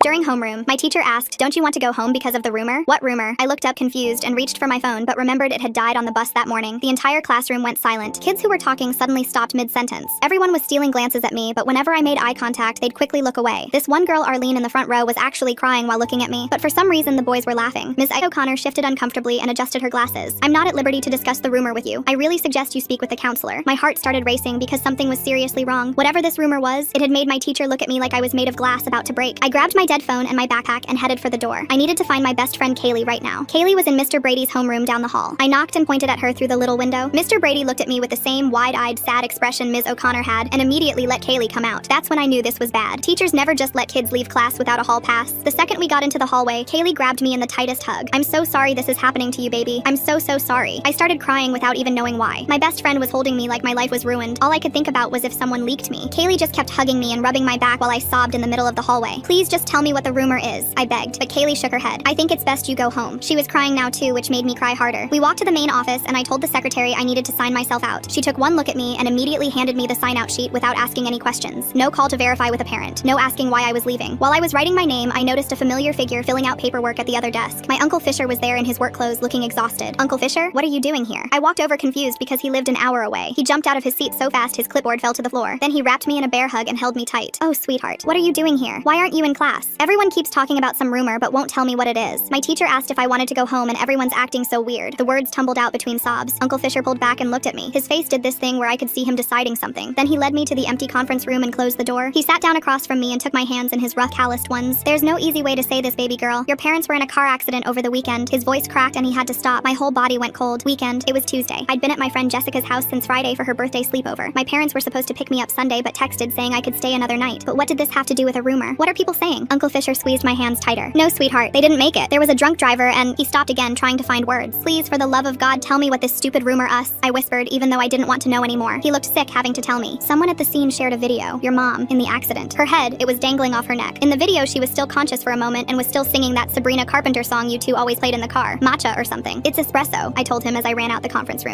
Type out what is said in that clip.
During homeroom, my teacher asked, "Don't you want to go home because of the rumor?" "What rumor?" I looked up confused and reached for my phone, but remembered it had died on the bus that morning. The entire classroom went silent. Kids who were talking suddenly stopped mid-sentence. Everyone was stealing glances at me, but whenever I made eye contact, they'd quickly look away. This one girl, Arlene, in the front row was actually crying while looking at me, but for some reason the boys were laughing. Ms. O'Connor shifted uncomfortably and adjusted her glasses. "I'm not at liberty to discuss the rumor with you. I really suggest you speak with the counselor." My heart started racing because something was seriously wrong. Whatever this rumor was, it had made my teacher look at me like I was made of glass about to break. I grabbed my dead phone and my backpack and headed for the door. I needed to find my best friend Kaylee right now. Kaylee was in Mr. Brady's homeroom down the hall. I knocked and pointed at her through the little window. Mr. Brady looked at me with the same wide-eyed, sad expression Ms. O'Connor had and immediately let Kaylee come out. That's when I knew this was bad. Teachers never just let kids leave class without a hall pass. The second we got into the hallway, Kaylee grabbed me in the tightest hug. "I'm so sorry this is happening to you, baby. I'm so sorry." I started crying without even knowing why. My best friend was holding me like my life was ruined. All I could think about was if someone leaked me. Kaylee just kept hugging me and rubbing my back while I sobbed in the middle of the hallway. "Please just tell me what the rumor is," I begged, but Kaylee shook her head. "I think it's best you go home." She was crying now too, which made me cry harder. We walked to the main office and I told the secretary I needed to sign myself out. She took one look at me and immediately handed me the sign-out sheet without asking any questions. No call to verify with a parent. No asking why I was leaving. While I was writing my name, I noticed a familiar figure filling out paperwork at the other desk. My Uncle Fisher was there in his work clothes looking exhausted. "Uncle Fisher, what are you doing here?" I walked over confused because he lived an hour away. He jumped out of his seat so fast his clipboard fell to the floor. Then he wrapped me in a bear hug and held me tight. "Oh, sweetheart, what are you doing here? Why aren't you in class? Everyone keeps talking about some rumor but won't tell me what it is." My teacher asked if I wanted to go home and everyone's acting so weird. The words tumbled out between sobs. Uncle Fisher pulled back and looked at me. His face did this thing where I could see him deciding something. Then he led me to the empty conference room and closed the door. He sat down across from me and took my hands in his rough, calloused ones. "There's no easy way to say this, baby girl. Your parents were in a car accident over the weekend." His voice cracked and he had to stop. My whole body went cold. Weekend. It was Tuesday. I'd been at my friend Jessica's house since Friday for her birthday sleepover. My parents were supposed to pick me up Sunday but texted saying I could stay another night. But what did this have to do with a rumor? What are people saying? Uncle Fisher squeezed my hands tighter. "No, sweetheart, they didn't make it. There was a drunk driver and..." He stopped again, trying to find words. "Please, for the love of God, tell me what this stupid rumor I whispered, even though I didn't want to know anymore. He looked sick having to tell me. "Someone at the scene shared a video. Your mom, in the accident. Her head, it was dangling off her neck. In the video, she was still conscious for a moment and was still singing that Sabrina Carpenter song you two always played in the car. Matcha or something. It's espresso," I told him as I ran out the conference room.